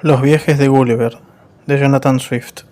Los viajes de Gulliver, de Jonathan Swift.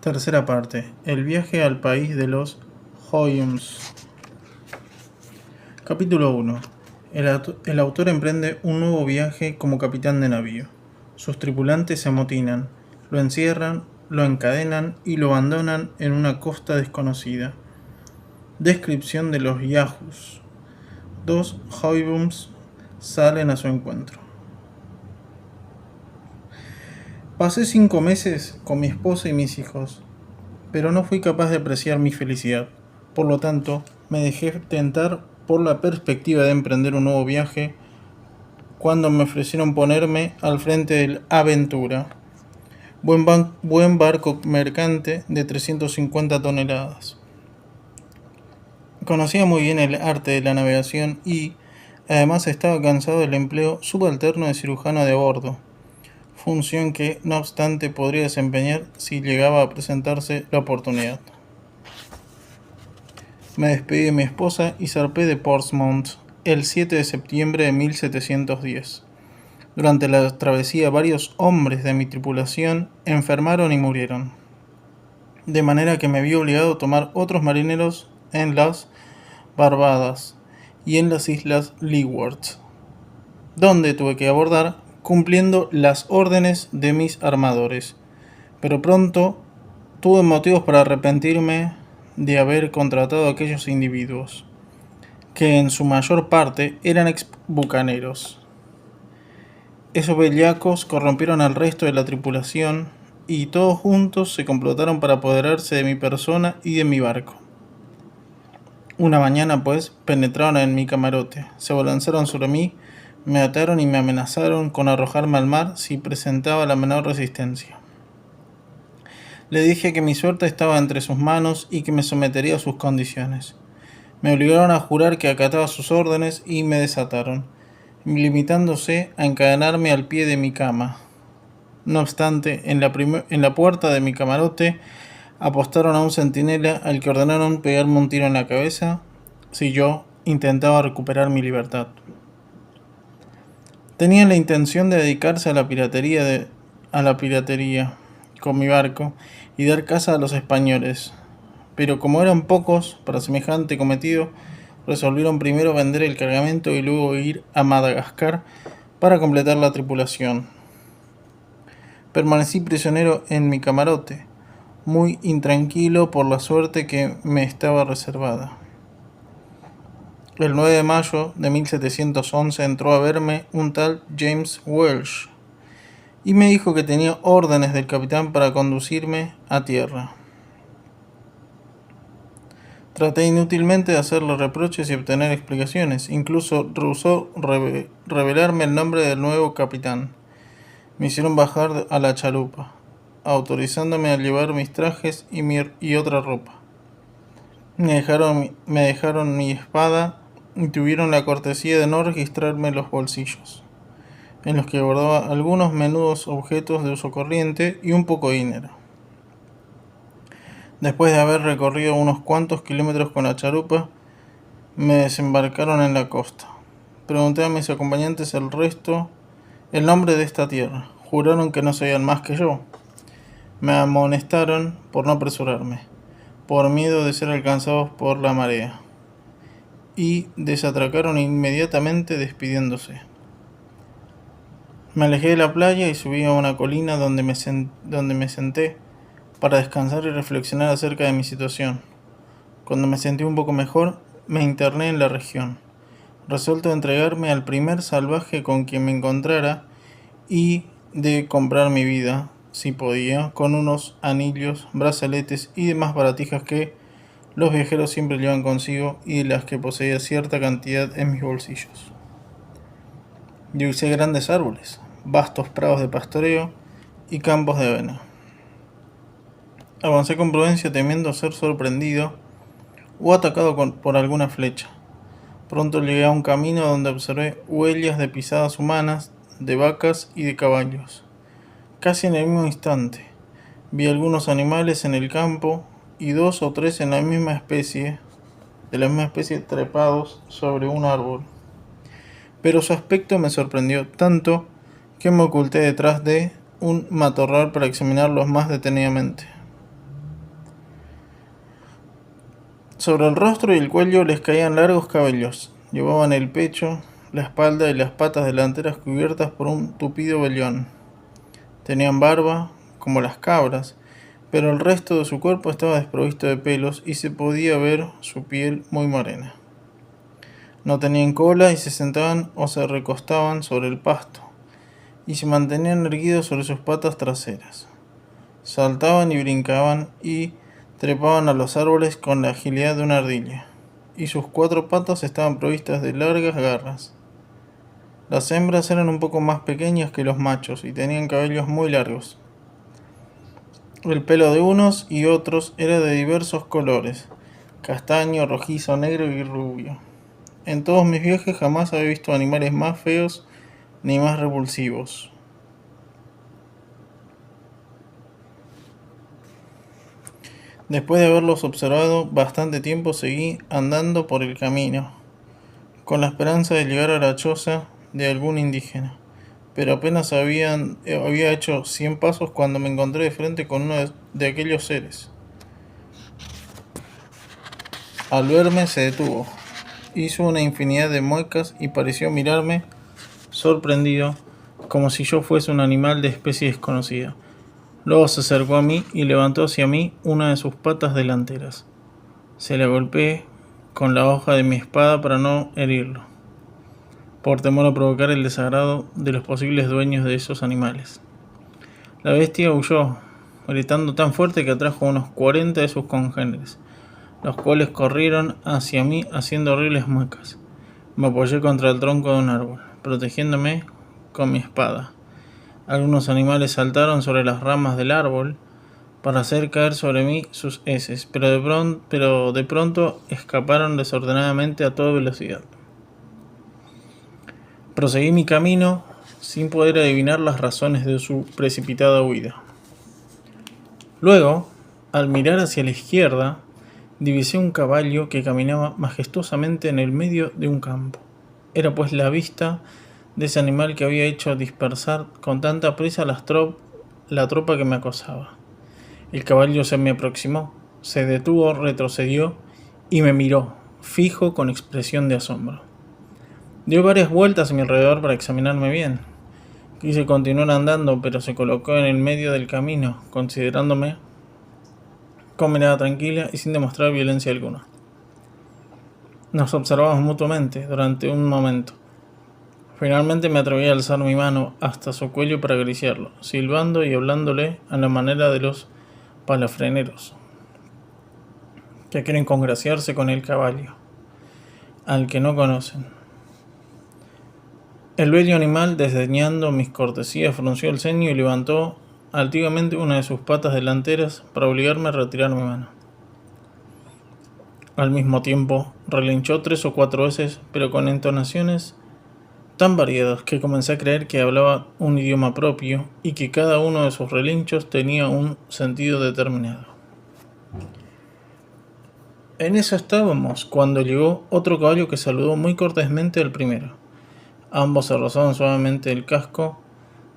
Tercera parte. El viaje al país de los Houyhnhnms. Capítulo 1. El autor emprende un nuevo viaje como capitán de navío. Sus tripulantes se amotinan, lo encierran, lo encadenan y lo abandonan en una costa desconocida. Descripción de los Yahoos. Dos Houyhnhnms salen a su encuentro. Pasé 5 meses con mi esposa y mis hijos, pero no fui capaz de apreciar mi felicidad. Por lo tanto, me dejé tentar por la perspectiva de emprender un nuevo viaje cuando me ofrecieron ponerme al frente del Aventura, buen barco mercante de 350 toneladas. Conocía muy bien el arte de la navegación y, además, estaba cansado del empleo subalterno de cirujano de bordo, función que, no obstante, podría desempeñar si llegaba a presentarse la oportunidad. Me despedí de mi esposa y zarpé de Portsmouth el 7 de septiembre de 1710. Durante la travesía, varios hombres de mi tripulación enfermaron y murieron, de manera que me vi obligado a tomar otros marineros en las Barbadas y en las islas Leeward, donde tuve que abordar cumpliendo las órdenes de mis armadores, pero pronto tuve motivos para arrepentirme de haber contratado a aquellos individuos, que en su mayor parte eran ex-bucaneros. Esos bellacos corrompieron al resto de la tripulación y todos juntos se complotaron para apoderarse de mi persona y de mi barco. Una mañana, pues, penetraron en mi camarote, se abalanzaron sobre mí, me ataron y me amenazaron con arrojarme al mar si presentaba la menor resistencia. Le dije que mi suerte estaba entre sus manos y que me sometería a sus condiciones. Me obligaron a jurar que acataba sus órdenes y me desataron, limitándose a encadenarme al pie de mi cama. No obstante, en la puerta de mi camarote apostaron a un centinela al que ordenaron pegarme un tiro en la cabeza si yo intentaba recuperar mi libertad. Tenían la intención de dedicarse a la piratería con mi barco y dar caza a los españoles, pero como eran pocos para semejante cometido, resolvieron primero vender el cargamento y luego ir a Madagascar para completar la tripulación. Permanecí prisionero en mi camarote, muy intranquilo por la suerte que me estaba reservada. El 9 de mayo de 1711 entró a verme un tal James Welsh y me dijo que tenía órdenes del capitán para conducirme a tierra. Traté inútilmente de hacerle reproches y obtener explicaciones. Incluso rehusó revelarme el nombre del nuevo capitán. Me hicieron bajar a la chalupa, autorizándome a llevar mis trajes y otra ropa. Me dejaron mi espada y tuvieron la cortesía de no registrarme los bolsillos, en los que guardaba algunos menudos objetos de uso corriente y un poco de dinero. Después de haber recorrido unos cuantos kilómetros con la chalupa, me desembarcaron en la costa. Pregunté a mis acompañantes el nombre de esta tierra. Juraron que no sabían más que yo. Me amonestaron por no apresurarme, por miedo de ser alcanzados por la marea, y desatracaron inmediatamente despidiéndose. Me alejé de la playa y subí a una colina donde me senté para descansar y reflexionar acerca de mi situación. Cuando me sentí un poco mejor, me interné en la región, resuelto a entregarme al primer salvaje con quien me encontrara y de comprar mi vida, si podía, con unos anillos, brazaletes y demás baratijas que los viajeros siempre llevan consigo y de las que poseía cierta cantidad en mis bolsillos. Divisé grandes árboles, vastos prados de pastoreo y campos de avena. Avancé con prudencia temiendo ser sorprendido o atacado por alguna flecha. Pronto llegué a un camino donde observé huellas de pisadas humanas, de vacas y de caballos. Casi en el mismo instante, vi algunos animales en el campo y 2 o 3 de la misma especie trepados sobre un árbol. pero su aspecto me sorprendió tanto que me oculté detrás de un matorral para examinarlos más detenidamente. Sobre el rostro y el cuello les caían largos cabellos. Llevaban el pecho, la espalda y las patas delanteras cubiertas por un tupido velón. Tenían barba, como las cabras, pero el resto de su cuerpo estaba desprovisto de pelos y se podía ver su piel muy morena. No tenían cola y se sentaban o se recostaban sobre el pasto, y se mantenían erguidos sobre sus patas traseras. Saltaban y brincaban y trepaban a los árboles con la agilidad de una ardilla, y sus 4 patas estaban provistas de largas garras. Las hembras eran un poco más pequeñas que los machos y tenían cabellos muy largos. El pelo de unos y otros era de diversos colores: castaño, rojizo, negro y rubio. En todos mis viajes jamás había visto animales más feos ni más repulsivos. Después de haberlos observado bastante tiempo, seguí andando por el camino, con la esperanza de llegar a la choza de algún indígena, pero apenas había hecho 100 pasos cuando me encontré de frente con uno de aquellos seres. Al verme se detuvo, hizo una infinidad de muecas y pareció mirarme sorprendido, como si yo fuese un animal de especie desconocida. Luego se acercó a mí y levantó hacia mí una de sus patas delanteras. Se la golpeé con la hoja de mi espada para no herirlo, por temor a provocar el desagrado de los posibles dueños de esos animales. La bestia huyó, gritando tan fuerte que atrajo a unos 40 de sus congéneres, los cuales corrieron hacia mí haciendo horribles muecas. Me apoyé contra el tronco de un árbol, protegiéndome con mi espada. Algunos animales saltaron sobre las ramas del árbol para hacer caer sobre mí sus heces, pero de pronto escaparon desordenadamente a toda velocidad. Proseguí mi camino sin poder adivinar las razones de su precipitada huida. Luego, al mirar hacia la izquierda, divisé un caballo que caminaba majestuosamente en el medio de un campo. Era pues la vista de ese animal que había hecho dispersar con tanta prisa la tropa que me acosaba. El caballo se me aproximó, se detuvo, retrocedió y me miró, fijo, con expresión de asombro. Dio varias vueltas a mi alrededor para examinarme bien. Quise continuar andando, pero se colocó en el medio del camino, considerándome con mirada tranquila y sin demostrar violencia alguna. Nos observamos mutuamente durante un momento. Finalmente me atreví a alzar mi mano hasta su cuello para acariciarlo, silbando y hablándole a la manera de los palafreneros, que quieren congraciarse con el caballo, al que no conocen. El bello animal, desdeñando mis cortesías, frunció el ceño y levantó altivamente una de sus patas delanteras para obligarme a retirar mi mano. Al mismo tiempo, relinchó 3 o 4 veces, pero con entonaciones tan variadas que comencé a creer que hablaba un idioma propio y que cada uno de sus relinchos tenía un sentido determinado. En eso estábamos cuando llegó otro caballo que saludó muy cortésmente al primero. Ambos se rozaron suavemente el casco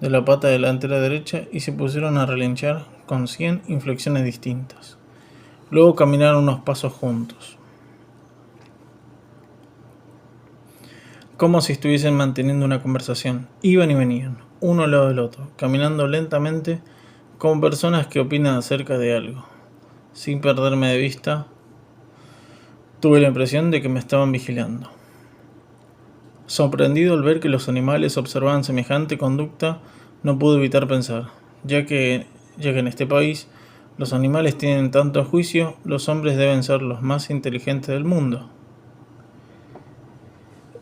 de la pata delantera derecha y se pusieron a relinchar con 100 inflexiones distintas. Luego caminaron unos pasos juntos, como si estuviesen manteniendo una conversación. Iban y venían, uno al lado del otro, caminando lentamente como personas que opinan acerca de algo. Sin perderme de vista, tuve la impresión de que me estaban vigilando. Sorprendido al ver que los animales observaban semejante conducta, no pude evitar pensar, ya que en este país los animales tienen tanto juicio, los hombres deben ser los más inteligentes del mundo.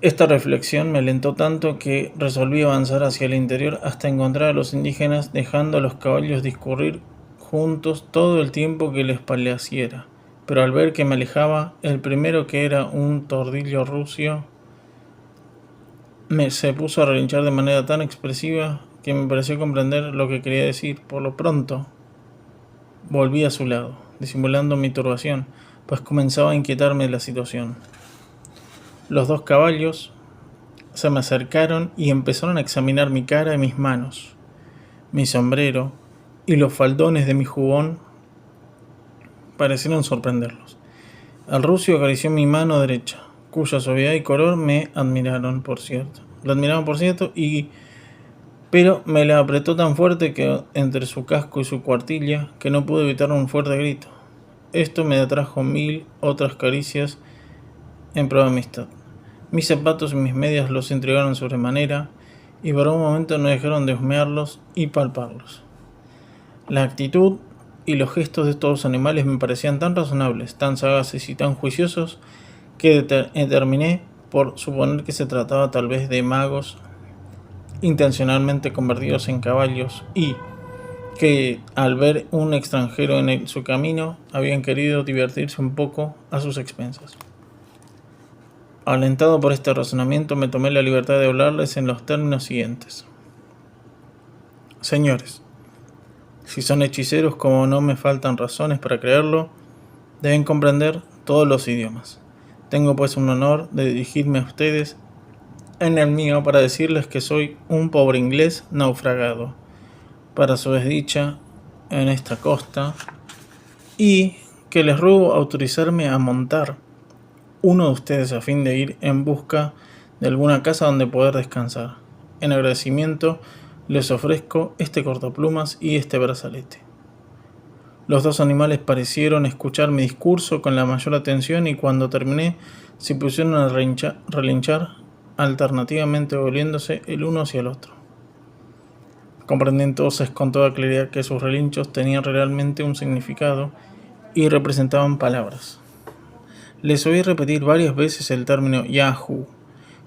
Esta reflexión me alentó tanto que resolví avanzar hacia el interior hasta encontrar a los indígenas, dejando a los caballos discurrir juntos todo el tiempo que les placiera. Pero al ver que me alejaba, el primero, que era un tordillo rucio, se puso a relinchar de manera tan expresiva que me pareció comprender lo que quería decir. Por lo pronto, volví a su lado, disimulando mi turbación, pues comenzaba a inquietarme la situación. Los 2 caballos se me acercaron y empezaron a examinar mi cara y mis manos, mi sombrero y los faldones de mi jubón parecieron sorprenderlos. El rucio acarició mi mano derecha, cuya suavidad y color me admiraron, por cierto. Lo admiraban, por cierto, pero me la apretó tan fuerte que entre su casco y su cuartilla que no pude evitar un fuerte grito. Esto me atrajo 1000 otras caricias en prueba de amistad. Mis zapatos y mis medias los intrigaron sobremanera y por un momento no dejaron de husmearlos y palparlos. La actitud y los gestos de estos animales me parecían tan razonables, tan sagaces y tan juiciosos que terminé por suponer que se trataba tal vez de magos intencionalmente convertidos en caballos y que al ver un extranjero en su camino habían querido divertirse un poco a sus expensas. Alentado por este razonamiento, me tomé la libertad de hablarles en los términos siguientes. Señores, si son hechiceros, como no me faltan razones para creerlo, deben comprender todos los idiomas. Tengo pues un honor de dirigirme a ustedes en el mío para decirles que soy un pobre inglés naufragado, para su desdicha en esta costa, y que les ruego autorizarme a montar uno de ustedes a fin de ir en busca de alguna casa donde poder descansar. En agradecimiento les ofrezco este cortaplumas y este brazalete. Los dos animales parecieron escuchar mi discurso con la mayor atención y cuando terminé se pusieron a relinchar alternativamente volviéndose el uno hacia el otro. Comprendí entonces con toda claridad que sus relinchos tenían realmente un significado y representaban palabras. Les oí repetir varias veces el término Yahoo,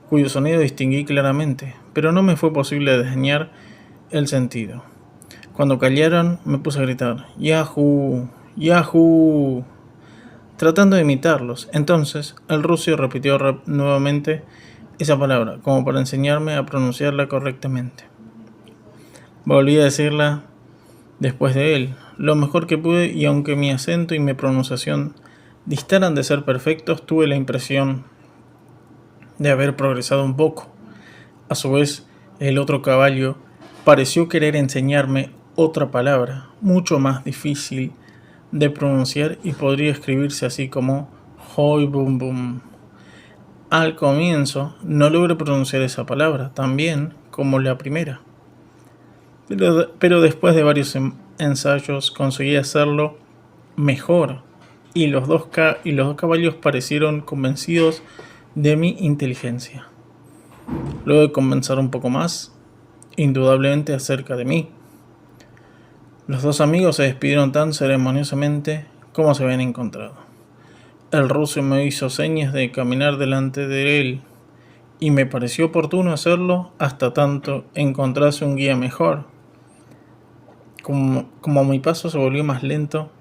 cuyo sonido distinguí claramente, pero no me fue posible desdeñar el sentido. Cuando callaron, me puse a gritar Yahoo, Yahoo, tratando de imitarlos. Entonces, el rucio repitió nuevamente esa palabra, como para enseñarme a pronunciarla correctamente. Volví a decirla después de él, lo mejor que pude, y aunque mi acento y mi pronunciación distaran de ser perfectos, tuve la impresión de haber progresado un poco. A su vez, el otro caballo pareció querer enseñarme otra palabra, mucho más difícil de pronunciar y podría escribirse así como Hoy Bum Bum. Al comienzo no logré pronunciar esa palabra tan bien como la primera, pero después de varios ensayos conseguí hacerlo mejor y los dos caballos parecieron convencidos de mi inteligencia. Luego de conversar un poco más, indudablemente acerca de mí, los dos amigos se despidieron tan ceremoniosamente como se habían encontrado. El ruso me hizo señas de caminar delante de él y me pareció oportuno hacerlo hasta tanto encontrase un guía mejor. Como mi paso se volvió más lento,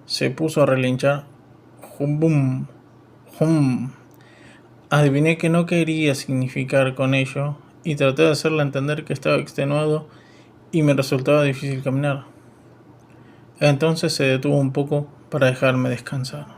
se puso a relinchar Hum Bum Hum. Adiviné que no quería significar con ello y traté de hacerle entender que estaba extenuado y me resultaba difícil caminar. Entonces se detuvo un poco para dejarme descansar.